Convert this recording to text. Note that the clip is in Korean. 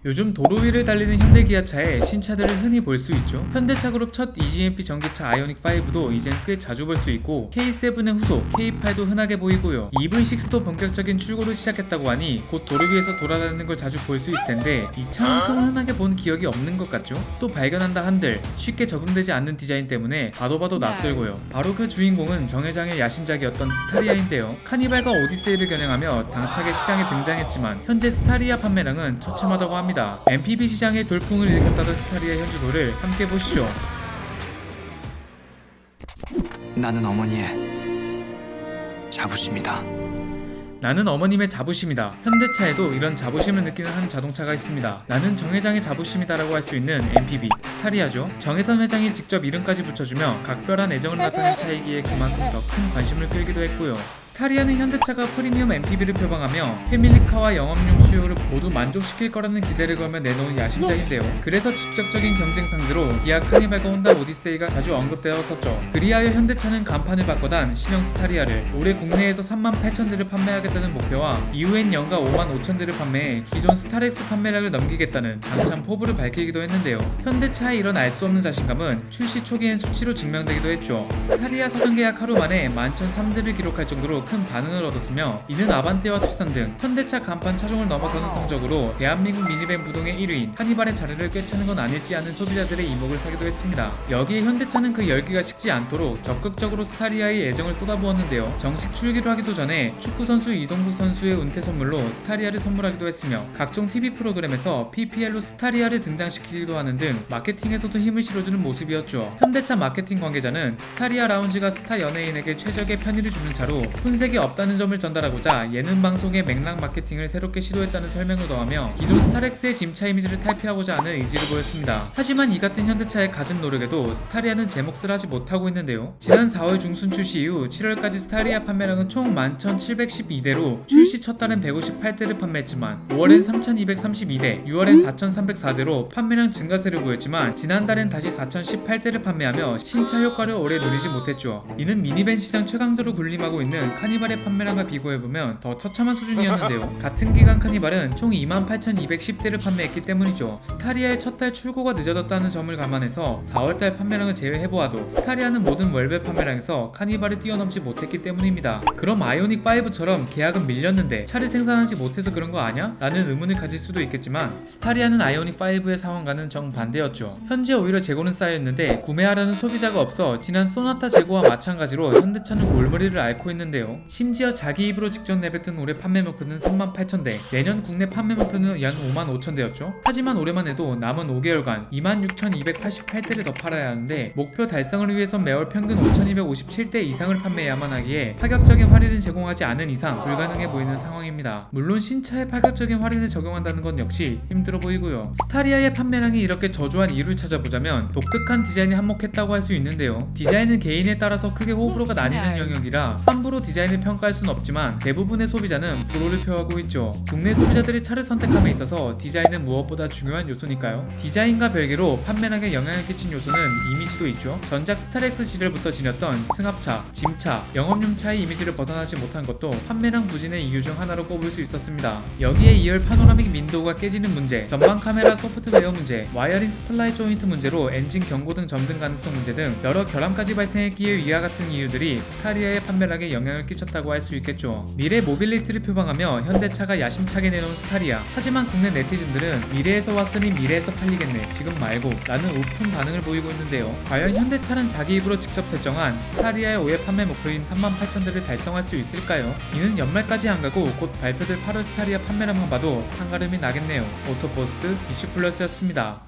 요즘 도로 위를 달리는 현대 기아차의 신차들을 흔히 볼 수 있죠. 현대차 그룹 첫 EGMP 전기차 아이오닉5도 이젠 꽤 자주 볼 수 있고, K7의 후속 K8도 흔하게 보이고요. EV6도 본격적인 출고를 시작했다고 하니 곧 도로 위에서 돌아다니는 걸 자주 볼 수 있을 텐데, 이 차만큼은 흔하게 본 기억이 없는 것 같죠? 또 발견한다 한들 쉽게 적응되지 않는 디자인 때문에 봐도 낯설고요. 바로 그 주인공은 정 회장의 야심작이었던 스타리아인데요. 카니발과 오디세이를 겨냥하며 당차게 시장에 등장했지만 현재 스타리아 판매량은 처참하다고 합니다. MPV 시장의 돌풍을 일으켰다던 스타리아 현주소를 함께 보시죠. 나는 어머니의 자부심이다. 나는 어머님의 자부심이다. 현대차에도 이런 자부심을 느끼는 한 자동차가 있습니다. 나는 정 회장의 자부심이다라고 할 수 있는 MPV 스타리아죠. 정혜선 회장이 직접 이름까지 붙여주며 각별한 애정을 나타낸 차이기에 그만큼 더 큰 관심을 끌기도 했고요. 스타리아는 현대차가 프리미엄 MPV를 표방하며 패밀리카와 영업용 수요를 모두 만족시킬 거라는 기대를 걸며 내놓은 야심작인데요. 그래서 직접적인 경쟁 상대로 기아 카니발과 혼다 오디세이가 자주 언급되었었죠. 그리하여 현대차는 간판을 바꿔단 신형 스타리아를 올해 국내에서 38,000대를 판매하겠다는 목표와 이후엔 연가 55,000대를 판매해 기존 스타렉스 판매량을 넘기겠다는 당찬 포부를 밝히기도 했는데요. 현대차의 이런 알 수 없는 자신감은 출시 초기엔 수치로 증명되기도 했죠. 스타리아 사전 계약 하루 만에 11,003대를 기록할 정도로 큰 반응을 얻었으며, 이는 아반떼와 투싼 등 현대차 간판 차종을 넘어서는 성적으로 대한민국 미니밴 부동의 1위인 카니발의 자리를 꿰차는 건 아닐지 하는 소비자들의 이목을 사기도 했습니다. 여기에 현대차는 그 열기가 식지 않도록 적극적으로 스타리아의 애정을 쏟아부었는데요. 정식 출기를 하기도 전에 축구선수 이동국 선수의 은퇴 선물로 스타리아를 선물하기도 했으며, 각종 TV 프로그램에서 PPL로 스타리아를 등장시키기도 하는 등 마케팅에서도 힘을 실어주는 모습이었죠. 현대차 마케팅 관계자는 스타리아 라운지가 스타 연예인에게 최적의 편의를 주는 차로 손색이 없다는 점을 전달하고자 예능 방송의 맥락 마케팅을 새롭게 시도했다는 설명을 더하며 기존 스타렉스의 짐차 이미지를 탈피하고자 하는 의지를 보였습니다. 하지만 이 같은 현대차의 갖은 노력에도 스타리아는 제 몫을 하지 못하고 있는데요. 지난 4월 중순 출시 이후 7월까지 스타리아 판매량은 총 11,712대로 출시 첫 달엔 158대를 판매했지만 5월엔 3,232대, 6월엔 4,304대로 판매량 증가세를 보였지만 지난달엔 다시 4,018대를 판매하며 신차 효과를 오래 누리지 못했죠. 이는 미니밴 시장 최강자로 군림하고 있는 카니발의 판매량과 비교해보면 더 처참한 수준이었는데요. 같은 기간 카니발은 총 28,210대를 판매했기 때문이죠. 스타리아의 첫 달 출고가 늦어졌다는 점을 감안해서 4월달 판매량을 제외해보아도 스타리아는 모든 월별 판매량에서 카니발을 뛰어넘지 못했기 때문입니다. 그럼 아이오닉5처럼 계약은 밀렸는데 차를 생산하지 못해서 그런 거 아냐? 라는 의문을 가질 수도 있겠지만, 스타리아는 아이오닉5의 상황과는 정반대였죠. 현재 오히려 재고는 쌓여있는데 구매하려는 소비자가 없어 지난 소나타 재고와 마찬가지로 현대차는 골머리를 앓고 있는데요. 심지어 자기 입으로 직접 내뱉은 올해 판매 목표는 38,000대, 내년 국내 판매 목표는 약 55,000대였죠. 하지만 올해만 해도 남은 5개월간 26,288대를 더 팔아야 하는데, 목표 달성을 위해서 매월 평균 5,257대 이상을 판매해야만 하기에 파격적인 할인을 제공하지 않은 이상 불가능해 보이는 상황입니다. 물론 신차에 파격적인 할인을 적용한다는 건 역시 힘들어 보이고요. 스타리아의 판매량이 이렇게 저조한 이유를 찾아보자면 독특한 디자인이 한몫했다고 할 수 있는데요. 디자인은 개인에 따라서 크게 호불호가 나뉘는 영역이라 함부로 디자인을 평가할 수는 없지만 대부분의 소비자는 불호를 표하고 있죠. 국내 소비자들이 차를 선택함에 있어서 디자인은 무엇보다 중요한 요소니까요. 디자인과 별개로 판매량에 영향을 끼친 요소는 이미지도 있죠. 전작 스타렉스 시절부터 지녔던 승합차, 짐차, 영업용차의 이미지를 벗어나지 못한 것도 판매량 부진의 이유 중 하나로 꼽을 수 있었습니다. 여기에 2열 파노라믹 윈도우가 깨지는 문제, 전방 카메라 소프트웨어 문제, 와이어링 스플라이 조인트 문제로 엔진 경고 등 점등 가능성 문제 등 여러 결함까지 발생했기에 위와 같은 이유들이 스타리아의 판매량에 영향을 끼쳤다고 할 수 있겠죠. 미래 모빌리티를 표방하며 현대차가 야심차게 내놓은 스타리아. 하지만 국내 네티즌들은 미래에서 왔으니 미래에서 팔리겠네, 지금 말고 라는 우픈 반응을 보이고 있는데요. 과연 현대차는 자기 입으로 직접 설정한 스타리아의 올해 판매 목표인 38,000대를 달성할 수 있을까요? 이는 연말까지 안 가고 곧 발표될 8월 스타리아 판매량만 봐도 한가름이 나겠네요. 오토포스트 이슈플러스였습니다.